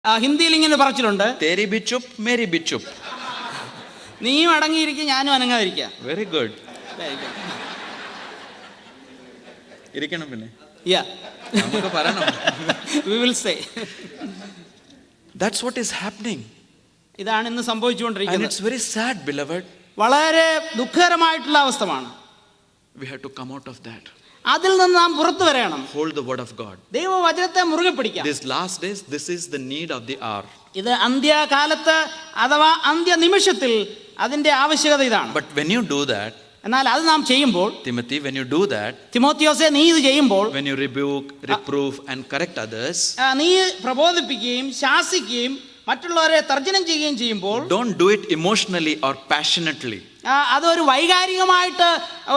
ഹിന്ദിയിൽ ഇങ്ങനെ പറച്ചിലുണ്ട്, तेरी भी चुप मेरी भी चुप. നീയും അടങ്ങിയിരിക്കും ഞാനും അനങ്ങാതിരിക്കാം. Very good. ഇരിക്കണം പിന്നെ. Yeah. നമുക്ക് പറയണം. We will say. That's what is happening. ഇതാണ് ഇന്ന് And സംഭവിച്ചുകൊണ്ടിരിക്കുന്നത്. it's very sad, beloved. വളരെ ദുഃഖകരമായിട്ടുള്ള അവസ്ഥമാണ്. We have to come out of that. അതിൽ നിന്ന് നാം പുറത്തു വരണം. Hold the word of God. ദൈവവചനത്തെ മുറുകെ പിടിക്കാം. These last days, this is the need of the hour. ഇത് അന്ത്യകാലത്ത് അഥവാ അന്ത്യ നിമിഷത്തിൽ അതിന്റെ ആവശ്യകത ഇതാണ്. But when you do that, എന്നാൽ അത് നാം ചെയ്യുമ്പോൾ, Timothy, when you do that, തിമോത്തിയോസേ നീ ഇത് ചെയ്യുമ്പോൾ, when you rebuke, reprove and correct others, നീ പ്രബോധിപ്പിക്കുകയും ശാസിക്കുകയും മറ്റുള്ളവരെ തർജ്ജനം ചെയ്യുകയും ചെയ്യുമ്പോൾ, don't do it emotionally or passionately. അതൊരു വൈകാരികമായിട്ട്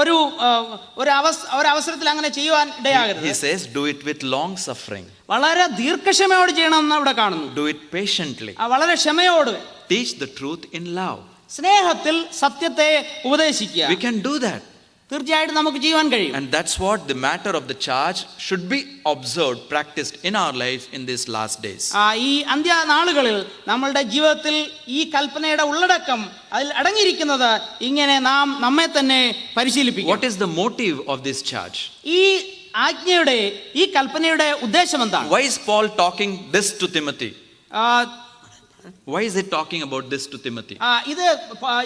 ഒരു അവസരത്തിൽ അങ്ങനെ ചെയ്യുവാൻ ഇടയാകരുത്. He says, do it with long suffering. വളരെ ദീർഘക്ഷമയോട് ചെയ്യണമെന്ന് ഇവിടെ കാണുന്നു. Do it patiently. വളരെ ക്ഷമയോട്, Teach the truth in love. സ്നേഹത്തിൽ സത്യത്തെ ഉപദേശിക്കുക. We can do that. തീർച്ചയായിട്ടും നമുക്ക് ചെയ്യുവാൻ കഴിയും. And that's what the matter of the charge should be observed, practiced in our life in these last days. ഈ അന്ത്യ നാളുകളിൽ നമ്മളുടെ ജീവിതത്തിൽ ഈ കൽപ്പനയുടെ ഉള്ളടക്കം അതിൽ അടങ്ങിയിരിക്കുന്നത് ഇങ്ങനെ നാം നമ്മെ തന്നെ പരിശീലിപ്പിക്കും. What is the motive of this charge? ഈ ആജ്ഞയുടെ ഈ കൽപ്പനയുടെ ഉദ്ദേശം എന്താണ്? Why is Paul talking this to Timothy? Why is he talking about this to Timothy? ഇത്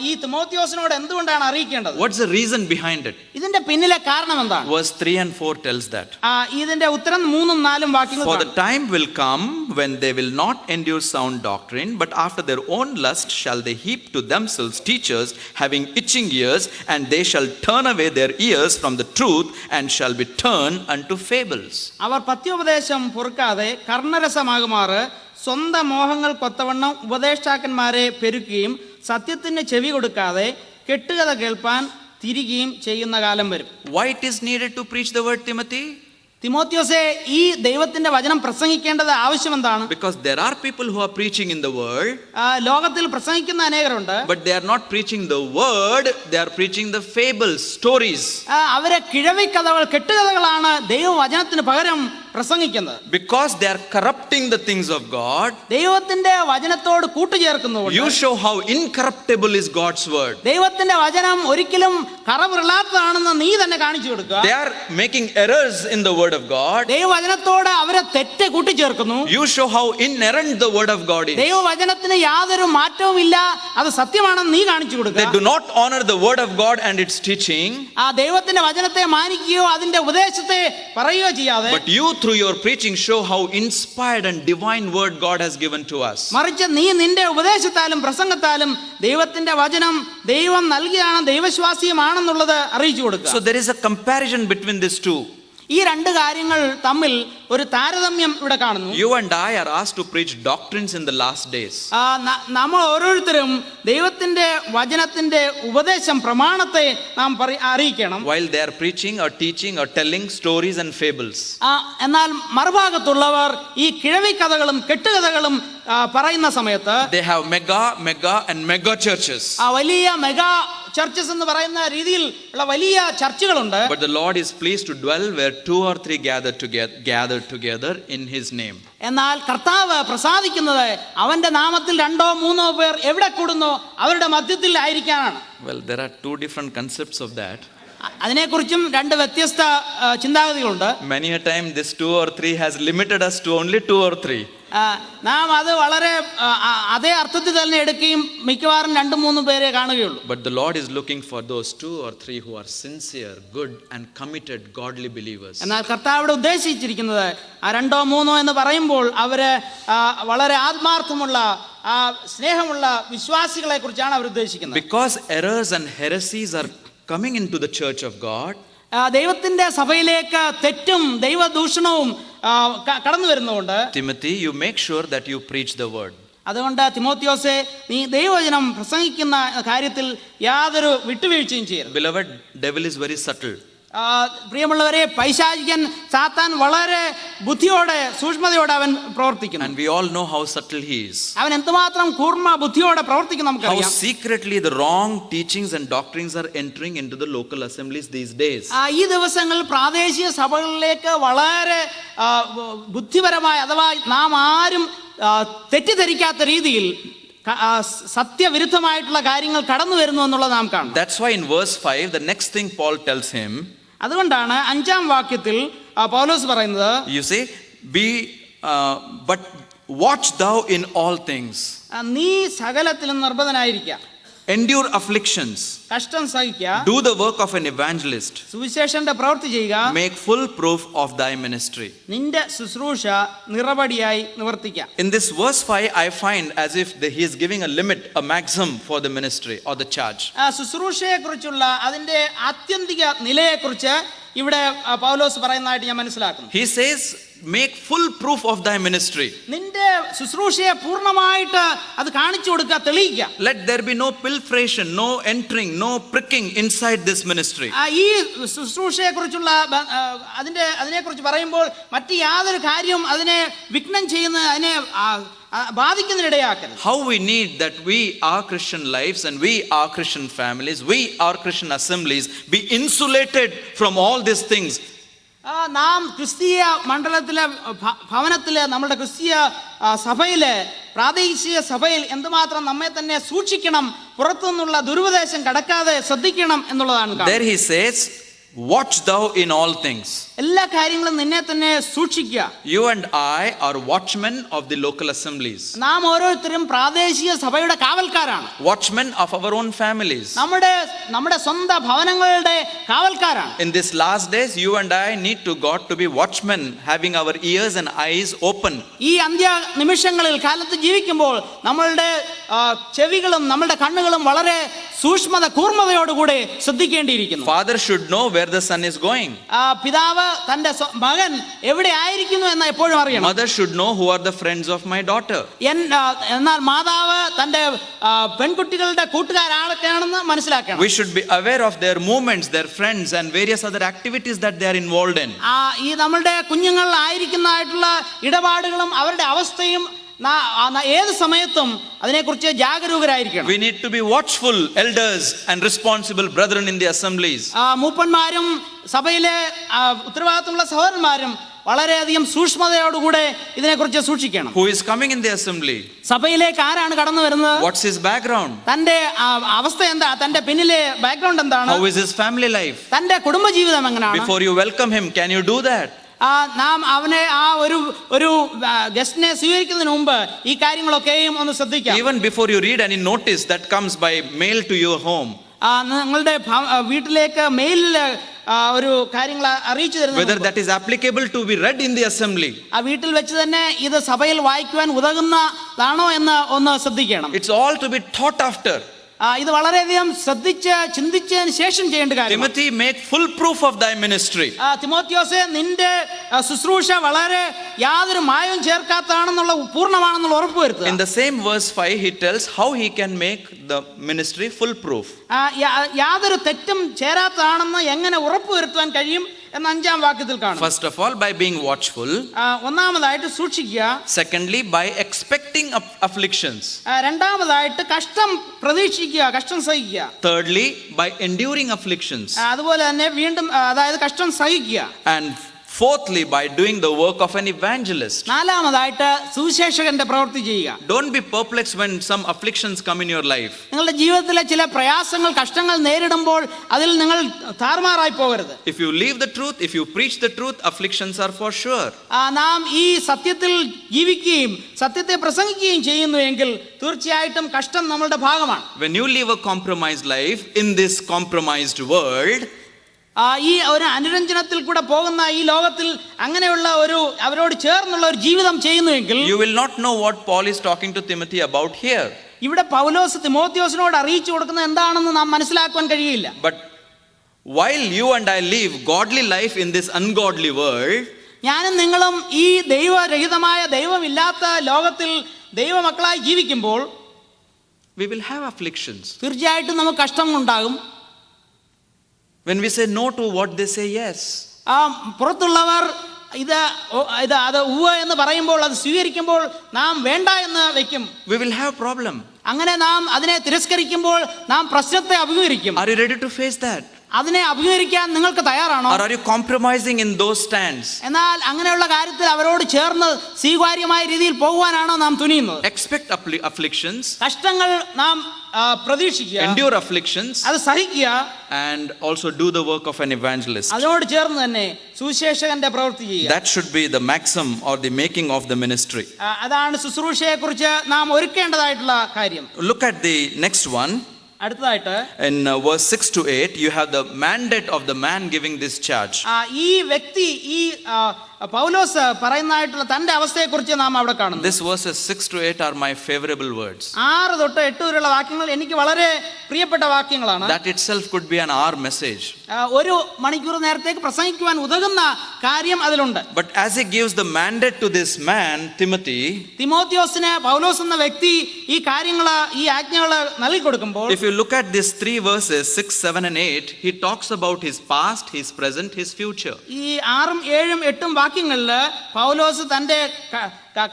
ഈ തിമോത്തിയോസിനോട് എന്തുകൊണ്ടാണ് അറിയിക്കേണ്ടത്? What's the reason behind it? ഇതിന്റെ പിന്നിലെ കാരണം എന്താണ്? Verse 3 and 4 tells that. ഇതിന്റെ ഉത്തരം 3 4 വാക്യങ്ങൾ. For the time will come when they will not endure sound doctrine, but after their own lust shall they heap to themselves teachers having itching ears, and they shall turn away their ears from the truth and shall be turned unto fables. അവർ പത്യോപദേശം പൊറുക്കാതെ കർണരസമാകുമാറ് സ്വന്തം മോഹങ്ങൾ കൊത്തവണ്ണം ഉപദേഷ്ടാക്കന്മാരെ പെരുക്കുകയും സത്യത്തിന് ചെവി കൊടുക്കാതെ കെട്ടുകഥ കേൾപ്പാൻ തിരികെയും ചെയ്യുന്ന കാലം വരും. Why it is needed to preach the word, Timothy? തിമോത്തിയോസേ, ഈ ദൈവത്തിന്റെ വചനം പ്രസംഗിക്കേണ്ടത് ആവശ്യം എന്താണ്? Because there are people who are preaching in the world, ലോകത്തിൽ പ്രസംഗിക്കുന്ന അനേകരുണ്ട്. but they are not preaching the word, they are preaching the fables, stories. അവരെ കിഴവിക്കഥകൾ, കെട്ടുകഥകളാണ് ദൈവവചനത്തിന് പകരം പ്രസംഗിക്കുന്നത്. Because they are corrupting the things of God, ദൈവത്തിന്റെ വചനത്തോട് കൂട്ടുചേർക്കുന്നുണ്ട്. you show how incorruptible is God's word. ദൈവത്തിന്റെ വചനം ഒരിക്കലും കറവിറലാത്തതാണെന്ന് നീ തന്നെ കാണിച്ചു കൊടുക്കുക. They are making errors in the word of God. ദൈവവചനത്തോട് അവരെ തെറ്റ് കൂട്ടിച്ചേർക്കുന്നു. You show how inerrant the word of God is. ദൈവവചനത്തിന് യാതൊരു മാറ്റവും ഇല്ല, അത് സത്യമാണെന്ന് നീ കാണിച്ചു കൊടുക്കുക. They do not honor the word of God and its teaching. ദൈവത്തിന്റെ വചനത്തെ മാനിക്കുകയോ അതിന്റെ ഉപദേശത്തെ പറയുകയോ ചെയ്യാതെ, but you through your preaching show how inspired and divine word God has given to us. മറിച്ച് നീ നിന്റെ ഉപദേശത്താലും പ്രസംഗത്താലും ദൈവത്തിന്റെ വചനം ദൈവം നൽകിയാണ്, ദൈവവിശ്വാസിയുമാണെന്നുള്ളത് അറിയിച്ചു കൊടുക്കുക. So there is a comparison between these two. ഈ രണ്ട് കാര്യങ്ങൾ തമ്മിൽ ഒരു താരതമ്യം ഇവിടെ കാണുന്നു. You and I are asked to preach doctrines in the last days. നമ്മൾ ഓരോരുത്തരും ദൈവത്തിന്റെ വചനത്തിന്റെ ഉപദേശം, പ്രമാണത്തെ നാം അറിയിക്കണം. While they are preaching or teaching or telling stories and fables. എന്നാൽ മറുഭാഗത്തുള്ളവർ ഈ കിഴവിക്കഥകളും കെട്ടുകഥകളും പറയുന്ന സമയത്ത് they have mega and mega churches. വലിയ മെഗാ ചർച്ചസ് എന്ന് പറയുന്ന രീതിയിൽ ഉള്ള വലിയ ചർച്ചുകളുണ്ട്. But the Lord is pleased to dwell where 2 or 3 gathered together in his name. എന്നാൽ കർത്താവ് പ്രസാദിക്കുന്നത് അവന്റെ നാമത്തിൽ 2 3 പേർ എവിടെ കൂടുന്നോ അവരുടെ മധ്യത്തിൽ ആയിരിക്കാനാണ്. Well, there are 2 different concepts of that. അതിനെക്കുറിച്ചും 2 വ്യത്യസ്ത ചിന്താഗതികളുണ്ട്. Many a time this 2 or 3 has limited us to only 2 or 3. നാം അത് വളരെ അതേ അർത്ഥത്തിൽ തന്നെ എടുക്കുകയും മിക്കവാറും 2 3 പേരെ കാണുകയുള്ളൂ. But the Lord is looking for those 2 or 3 who are sincere, good and committed godly believers. എന്നാൽ കർത്താവ് ഉദ്ദേശിച്ചിരിക്കുന്നത് 2 3 എന്ന് പറയുമ്പോൾ അവര് വളരെ ആത്മാർത്ഥമുള്ള സ്നേഹമുള്ള വിശ്വാസികളെ കുറിച്ചാണ് അവർ ഉദ്ദേശിക്കുന്നത്. Because errors and heresies are coming into the church of God, ദൈവത്തിന്റെ സഭയിലേക്ക് തെറ്റും ദൈവദൂഷണവും കടന്നു വരുന്നതുകൊണ്ട്, Timothy, you make sure that you preach the word. അതുകൊണ്ട് തിമോത്തിയോസേ, നീ ദൈവവചനം പ്രസംഗിക്കുന്ന കാര്യത്തിൽ യാതൊരു വിട്ടുവീഴ്ചയും ചെയ്യരുത്. Beloved, devil is very subtle. പ്രിയമുള്ളവരെ, പൈശാചികൻ സാത്താൻ വളരെ ബുദ്ധിയോടെ സൂക്ഷ്മതയോടെ അവൻ പ്രവർത്തിക്കുന്നു. And we all know how subtle he is. അവൻ എന്തുമാത്രം കൂർമ്മ ബുദ്ധിയോടെ പ്രവർത്തിക്കും How നമുക്കറിയാം. secretly the wrong teachings and doctrines are entering into the local assemblies these days. ഈ ദിവസങ്ങളിൽ പ്രാദേശിക സഭകളിലേക്ക് വളരെ ബുദ്ധിപരമായ, അഥവാ നാം ആരും തെറ്റിദ്ധരിക്കാത്ത രീതിയിൽ സത്യവിരുദ്ധമായിട്ടുള്ള കാര്യങ്ങൾ കടന്നു വരുന്നു എന്നുള്ളത് നാം കാണും. That's why in verse 5 the next thing Paul tells him, അതുകൊണ്ടാണ് 5-ാം വാക്യത്തിൽ പൗലോസ് പറയുന്നത്, you say, but watch thou in all things, നീ സകലത്തിലും നിർബന്ധനായിരിക്കുക, endure afflictions, കഷ്ടം സഹിക്കുക, do the work of an evangelist, സുവിശേഷന്റെ പ്രവൃത്തി ചെയ്യുക, make full proof of thy ministry. നിന്റെ ശുശ്രൂഷ നിറപടിയായി നിവർത്തിക്കുക. In this verse 5 I find as if he is giving a limit, a maximum for the ministry or the charge. ശുശ്രൂഷയെക്കുറിച്ചുള്ള അതിന്റെ ആത്യന്തിക നിലയെക്കുറിച്ച് ഇവിടെ പൗലോസ് പറയുന്നതായിട്ട് ഞാൻ മനസ്സിലാക്കുന്നു. He says, make full proof of thy ministry. നിന്റെ ശുശ്രൂഷയെ പൂർണ്ണമായിട്ട് അത് കാണിച്ചു കൊടുക്കുക, തെളിയിക്കുക. Let there be no pilferation, no entering, no pricking inside this ministry. ഈ ശുശ്രൂഷയെക്കുറിച്ചുള്ള അതിനെക്കുറിച്ച് പറയുമ്പോൾ മറ്റ് യാതൊരു കാര്യവും അതിനെ വിഘ്നം ചെയ്യുന്ന, അതിനെ ബാധിക്കുന്നതിനിടയാക്കരുത്. How we need that we, our Christian lives and we, our Christian families, we, our Christian assemblies be insulated from all these things. നാം ക്രിസ്തീയ മണ്ഡലത്തിലെ ഭവനത്തിലെ നമ്മുടെ ക്രിസ്തീയ സഭയിലെ പ്രാദേശിക സഭയിൽ എന്തുമാത്രം നമ്മെ തന്നെ സൂക്ഷിക്കണം, പുറത്തുനിന്നുള്ള ദുരുപദേശം കടക്കാതെ ശ്രദ്ധിക്കണം എന്നുള്ളതാണ്. There he says, watch thou in all things. എല്ലാ കാര്യങ്ങളും നിന്നെ തന്നെ സൂക്ഷിക്കുക. You and I are watchmen of the local assemblies. നാം ഓരോരുത്തരും പ്രാദേശിക സഭയുടെ കാവൽക്കാരാണ്. Watchmen of our own families. നമ്മുടെ സ്വന്തം ഭവനങ്ങളുടെ കാവൽക്കാരാണ്. In this last days, you and I need to God to be watchmen, having our ears and eyes open. ഈ അന്ത്യ നിമിഷങ്ങളിൽ കാലത്ത് ജീവിക്കുമ്പോൾ നമ്മളുടെ ചെവികളും നമ്മളുടെ കണ്ണുകളും വളരെ സൂക്ഷ്മത കൂർമ്മതയോടുകൂടി ശ്രദ്ധിക്കേണ്ടിയിരിക്കുന്നു. Father should know where the son is going. പിതാവ് തന്റെ മകൻ എവിടെ ആയിരിക്കുന്നു എന്ന് എപ്പോഴും അറിയണം. Mother should know who are the friends of my daughter. എന്നാൽ മാതാവ് തന്റെ പെൺകുട്ടികളുടെ കൂട്ടുകാരാണൊക്കെയാണെന്ന് മനസ്സിലാക്കണം. We should be aware of their movements, their friends and various other activities that they are involved in. ഈ നമ്മളുടെ കുഞ്ഞുങ്ങൾ ആയിരിക്കുന്നതായിട്ടുള്ള ഇടപാടുകളും അവരുടെ അവസ്ഥയും ഏത് സമയത്തും അതിനെക്കുറിച്ച് ജാഗരൂകരായിരിക്കണം. We need to be watchful elders and responsible brethren in the assemblies. മൂപ്പന്മാരും സഭയിലെ ഉത്തരവാദിത്തമുള്ള സഹോദരന്മാരും വളരെയധികം സൂക്ഷ്മതയോടുകൂടെ ഇതിനെക്കുറിച്ച് സൂക്ഷിക്കണം. Who is coming in the assembly? സഭയിലേക്ക് ആരാണ് കടന്നു വരുന്നത്? What's his background? തന്റെ അവസ്ഥ എന്താ? തന്റെ പിന്നിലെ ബാക്ക്ഗ്രൗണ്ട് എന്താണ്? How is his family life? തന്റെ കുടുംബജീവിതം എങ്ങനെയാണ്? Before you welcome him, can you do that? നാം അവനെ ഒരു ഗസ്റ്റിനെ സ്വീകരിക്കുന്നതിന് മുമ്പ് ഈ കാര്യങ്ങളൊക്കെയും ഒന്ന് ശ്രദ്ധിക്കാം. Even before you read any notice that comes by mail to your home, നിങ്ങളുടെ വീട്ടിലേക്ക് മെയിലിൽ ഒരു കാര്യങ്ങൾ അറിയിച്ചു തരുന്നത്, whether that is applicable to be read in the assembly, ആ വീട്ടിൽ വെച്ച് തന്നെ ഇത് സഭയിൽ വായിക്കുവാൻ ഉതകുന്നതാണോ എന്ന് ഒന്ന് ശ്രദ്ധിക്കണം. it's all to be thought after. ഇത് വളരെയധികം ശ്രദ്ധിച്ച് ചിന്തിച്ചതിന് ശേഷം ചെയ്യേണ്ട കാര്യം. Timothy, make full proof of thy ministry. തിമോത്തിയോസേ, നിന്റെ ശുശ്രൂഷ വളരെ യാതൊരു മായവും ചേർക്കാത്തതാണെന്നുള്ള പൂർണ്ണമാണെന്നുള്ള ഉറപ്പ് വരുത്തുക. In the same verse 5 he tells how he can make the ministry full proof. യാതൊരു തെറ്റും ചേരാത്തതാണെന്ന് എങ്ങനെ ഉറപ്പ് വരുത്തുവാൻ കഴിയും എന്ന് 5-ാം വാക്യത്തിൽ കാണും. First of all, by being watchful. ഒന്നാമതായിട്ട് സൂക്ഷിക്കുക. Secondly, by expecting afflictions. രണ്ടാമതായിട്ട് കഷ്ടം പ്രതീക്ഷിക്കുക, കഷ്ടം സഹിക്കുക. Thirdly, by enduring afflictions. അതുപോലെ തന്നെ വീണ്ടും അതായത് കഷ്ടം സഹിക്കുക. And fourthly, by doing the work of an evangelist. നാലാമതായിട്ട് സുവിശേഷകന്റെ പ്രവൃത്തി ചെയ്യുക. Don't be perplexed when some afflictions come in your life. നിങ്ങളുടെ ജീവിതത്തിലെ ചില പ്രയാസങ്ങൾ, കഷ്ടങ്ങൾ നേരിടുമ്പോൾ അതിൽ നിങ്ങൾ താറുമാറായി പോകരുത്. If you leave the truth, if you preach the truth, afflictions are for sure. നാം ഈ സത്യത്തിൽ ജീവിക്കുകയും സത്യത്തെ പ്രസംഗിക്കുകയും ചെയ്യുന്നു എങ്കിൽ തീർച്ചയായിട്ടും കഷ്ടം നമ്മളുടെ ഭാഗമാണ്. When you live a compromised life in this compromised world, ഈ ഒരു അനുരഞ്ജനത്തിൽ കൂടെ പോകുന്ന ഈ ലോകത്തിൽ അങ്ങനെയുള്ള അവരോട് ചേർന്നുള്ള ഒരു ജീവിതം ചെയ്യുന്നുവെങ്കിൽ, you will not know what Paul is talking to Timothy about here. ഇവിടെ പൗലോസ് തിമോത്തിയോസിനോട് അറിയിച്ചു കൊടുക്കുന്നത് എന്താണെന്ന് നാം മനസ്സിലാക്കാൻ കഴിയില്ല. But while you and I live godly life in this ungodly world, ഞാനും നിങ്ങളും ഈ ദൈവരഹിതമായ ദൈവമില്ലാത്ത ലോകത്തിൽ ദൈവമക്കളായി ജീവിക്കുമ്പോൾ we will have afflictions. തീർച്ചയായിട്ടും നമുക്ക് കഷ്ടം ഉണ്ടാകും. When we say no to what they say yes. പുറത്തുള്ളവർ അത് ഉവ്വ് എന്ന് പറയുമ്പോൾ, അത് സ്വീകരിക്കുമ്പോൾ നാം വേണ്ട എന്ന് വെക്കും. We will have problem. അങ്ങനെ നാം അതിനെ തിരസ്കരിക്കുമ്പോൾ നാം പ്രശ്നത്തെ അഭിമുഖീകരിക്കും. Are you ready to face that? അതിനെ അഭിമുഖീകരിക്കാൻ നിങ്ങൾക്ക് തയ്യാറാണോ? Or are you compromising in those stands? എന്നാൽ അങ്ങനെയുള്ള കാര്യത്തിൽ അവരോട് ചേർന്ന് സ്വീകാര്യമായ രീതിയിൽ പോകുവാനാണോ നാം തുനിയുന്നത്? Expect afflictions. കഷ്ടങ്ങൾ നാം പ്രതീക്ഷിക്കുക, endure afflictions, അത് സഹിക്കുക, and also do the work of an evangelist. അതിനോട് ചേർന്ന് തന്നെ സുവിശേഷകന്റെ പ്രവൃത്തി ചെയ്യുക. That should be the maxim or the making of the ministry. അതാണ് ശുശ്രൂഷയെ കുറിച്ച് നാം ഒരുക്കേണ്ടതായിട്ടുള്ള കാര്യം. Look at the next one. അടുത്തതായിട്ട് In verse 6 to 8, you have the mandate of the man giving this charge. ഈ വ്യക്തി, ഈ പൗലോസ് പറയുന്നതായിട്ടുള്ള തന്റെ അവസ്ഥയെക്കുറിച്ച് നാം അവിടെ കാണുന്നു. This verses 6 to 8 are my favorable words. 6 തൊട്ട് 8 വരെയുള്ള വാക്യങ്ങൾ എനിക്ക് വളരെ പ്രിയപ്പെട്ട വാക്യങ്ങളാണ്. That itself could be an hour message. ഒരു മണിക്കൂർ നേരത്തേക്ക് പ്രസംഗിക്കുവാൻ ഉതകുന്ന കാര്യം അതിലുണ്ട്. But as he gives the mandate to this man, Timothy, തിമോത്തിയോസിനെ പൗലോസ് എന്ന വ്യക്തി ഈ കാര്യങ്ങൾ, ഈ ആജ്ഞകൾ നൽകി കൊടുക്കുമ്പോൾ, if you look at these 3 verses 6, 7 and 8, he talks about his past, his present, his future. ഈ 6, 7, 8 വാക്യങ്ങളിൽ പൗലോസ് തന്റെ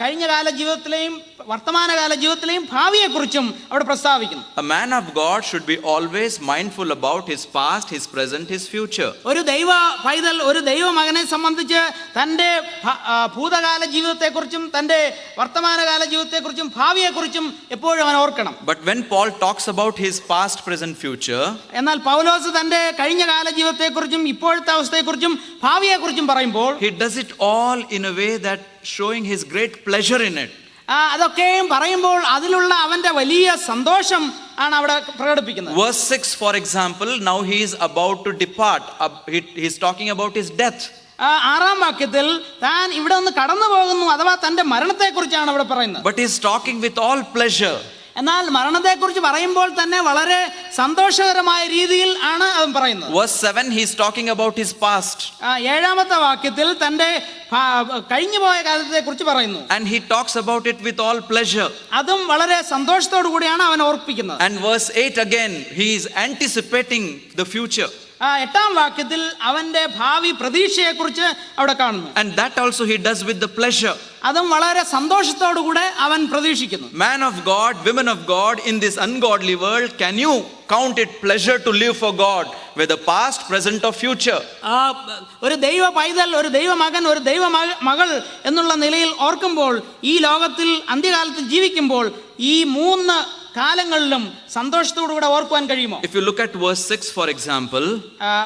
കഴിഞ്ഞകാല ജീവിതത്തിലെയും വർത്തമാനകാല ജീവിതത്തിലെയും ഭാവിയെക്കുറിച്ചും അവിടെ പ്രസ്താവിക്കുന്നു. A man of God should be always mindful about his past, his present, his future. ഒരു ദൈവ പൈതൽ, ഒരു ദൈവ മകനെ സംബന്ധിച്ച് തന്റെ ഭൂതകാല ജീവിതത്തെക്കുറിച്ചും തന്റെ വർത്തമാനകാല ജീവിതത്തെക്കുറിച്ചും ഭാവിയെക്കുറിച്ചും എപ്പോഴും അവൻ ഓർക്കണം. But when Paul talks about his past, present, future, എന്നാൽ പൗലോസ് തന്റെ കഴിഞ്ഞകാല ജീവിതത്തെക്കുറിച്ചും ഇപ്പോഴത്തെ അവസ്ഥയെക്കുറിച്ചും ഭാവിയെക്കുറിച്ചും പറയുമ്പോൾ, he does it all in a way that showing his great pleasure in it. അതൊക്കെയും പറയുമ്പോൾ അതിലുള്ള അവന്റെ വലിയ സന്തോഷം ആണ് അവിടെ പ്രകടിപ്പിക്കുന്നത്. Verse 6, for example, now he is about to depart. He is talking about his death. 6-ാം വാക്യത്തിൽ താൻ ഇവിടെ നിന്ന് കടന്നു പോകുന്നു, അഥവാ തന്റെ മരണത്തെക്കുറിച്ചാണ് അവിടെ പറയുന്നത്. But he is talking with all pleasure. എന്നാൽ മരണത്തെക്കുറിച്ച് പറയുമ്പോൾ തന്നെ വളരെ സന്തോഷകരമായ രീതിയിൽ ആണ് അവൻ പറയുന്നത്. Verse 7, he is talking about his past. 7-ാമത്തെ വാക്യത്തിൽ തന്റെ കഴിഞ്ഞുപോയ കാലത്തെക്കുറിച്ച് പറയുന്നു. And he talks about it with all pleasure. അതും വളരെ സന്തോഷത്തോടു കൂടിയാണ് അവൻ ഓർപ്പിക്കുന്നത്. And verse 8 again, he is anticipating the future. 8-ാം വാക്യത്തിൽ അവന്റെ ഭാവി പ്രതീക്ഷയെക്കുറിച്ച് അവിടെ കാണുന്നു. And that also he does with the pleasure. അതും വളരെ സന്തോഷത്തോടു കൂടെ അവൻ പ്രതീക്ഷിക്കുന്നു. Man of God, women of God, in this ungodly world, can you count it pleasure to live for God with the past, present or future? ഒരു ദൈവ പൈതൽ, ഒരു ദൈവ മകൻ, ഒരു ദൈവ മകൾ എന്നുള്ള നിലയിൽ ഓർക്കുമ്പോൾ, ഈ ലോകത്തിൽ അന്ത്യകാലത്ത് ജീവിക്കുമ്പോൾ ഈ 3 കാലങ്ങളിലും സന്തോഷത്തോടുകൂടെ ഓർക്കുവാൻ കഴിയുമോ? If you look at verse 6 for example,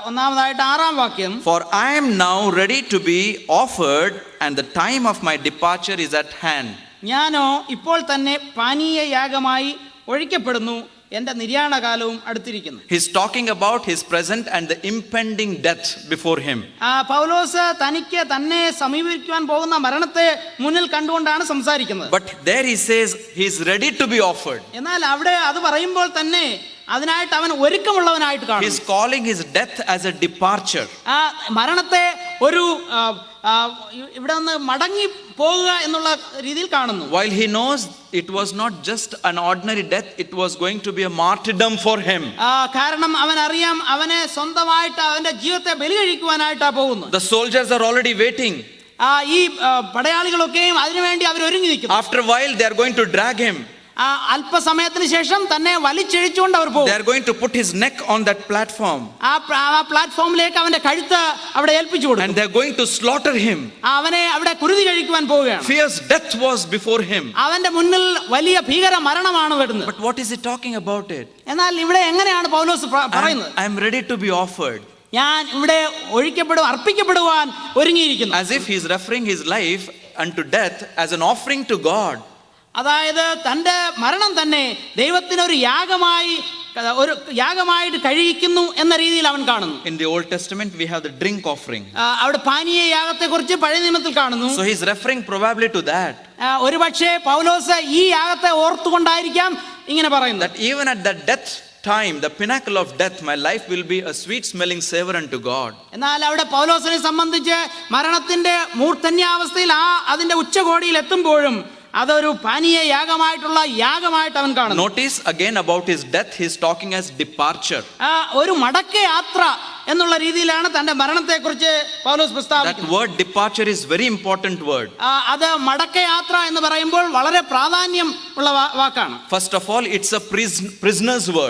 ഒന്നാമതായിട്ട് 6-ാം വാക്യം, for I am now ready to be offered and the time of my departure is at hand. ഞാനോ ഇപ്പോൾ തന്നെ പാനീയ യാഗമായി ഒഴിക്കപ്പെടുന്നു, എന്റെ നിര്യാണകാലവും അടുത്തിരിക്കുന്നു. He's talking about his present and the impending death before him. പൗലോസ് തനിക്ക് തന്നെ സമീപിക്കുവാൻ പോകുന്ന മരണത്തെ മുന്നിൽ കണ്ടുകൊണ്ടാണ് സംസാരിക്കുന്നത്. But there he says he is ready to be offered. എന്നാൽ അവിടെ അത് പറയുമ്പോൾ തന്നെ അതിനായിട്ട് അവൻ ഒരുക്കമുള്ളവനായിട്ട് കാണുന്നു. He is calling his death as a departure. മരണത്തെ ഒരു ഇവിടെ നിന്ന് മടങ്ങി പോകുക എന്നുള്ള രീതിയിൽ കാണുന്നു. While he knows it was not just an ordinary death, it was going to be a martyrdom for him. കാരണം അവൻ അറിയാം അവനെ സ്വന്തമായിട്ട് അവന്റെ ജീവിതത്തെ ബലി കഴിക്കുവാനായിട്ടാ പോകുന്നത്. The soldiers are already waiting. ഈ പടയാളികളൊക്കെയും അതിനുവേണ്ടി അവർ ഒരുങ്ങി നിൽക്കുന്നു. After a while they are going to drag him. അല്പസമയത്തിന് ശേഷം തന്നെ വലിച്ചിഴിച്ചുകൊണ്ട് അവർ പോകും. They are going to put his neck on that platform. ആ പ്ലാറ്റ്ഫോമിലേക്ക് അവന്റെ കഴുത്ത് അവിടെ ഏൽപ്പിച്ചു കൊടുക്കും. And they are going to slaughter him. അവനെ അവിടെ കുരുതി കഴിക്കുവാൻ പോവുകയാണ്. Fierce death was before him. അവന്റെ മുന്നിൽ വലിയ ഭീകര മരണമാണ് വരുന്നത്. But what is he talking about it? എന്നാൽ ഇവിടെ എങ്ങനെയാണ് പൗലോസ് പറയുന്നത്? I am ready to be offered. ഞാൻ ഇവിടെ അർപ്പിക്കപ്പെടുവാൻ ഒരുങ്ങിയിരിക്കുന്നു. As if he is referring his life unto death as an offering to God. അതായത് തന്റെ മരണം തന്നെ ദൈവത്തിന് ഒരു യാഗമായിട്ട് കഴിയിക്കുന്നു എന്ന രീതിയിൽ അവൻ കാണുന്നു. In the Old Testament we have the drink offering. അവിടെ പാനീയ യാഗത്തെക്കുറിച്ച് പഴയ നിയമത്തിൽ കാണുന്നു. So he is referring probably to that. ഒരുപക്ഷേ പൗലോസ് ഈ യാഗത്തെ ഓർത്തുകൊണ്ടായിരിക്കാം ഇങ്ങനെ പറയുന്നത്. That even at that death time, the pinnacle of death, my life will be a sweet smelling savor unto God. എന്നാൽ അവിടെ പൗലോസിനെ സംബന്ധിച്ച് മരണത്തിന്റെ മൂർധന്യാവസ്ഥയിൽ അതിന്റെ ഉച്ചകോടിയിൽ എത്തുമ്പോഴും അതൊരു പാനീയ യാഗമായിട്ട് അവൻ കാണുന്നു. Notice again about his death, he is talking as departure. ഒരു മടക്ക യാത്ര എന്നുള്ള രീതിയിലാണ് തന്റെ മരണത്തെക്കുറിച്ച് പൗലോസ് That പ്രസ്താവിക്കുന്നത്. word departure is very important word. അത് മടക്കയാത്ര എന്ന് പറയുമ്പോൾ വളരെ പ്രാധാന്യം ഉള്ള വാക്കാണ്. First of all, it's a prisoner's word.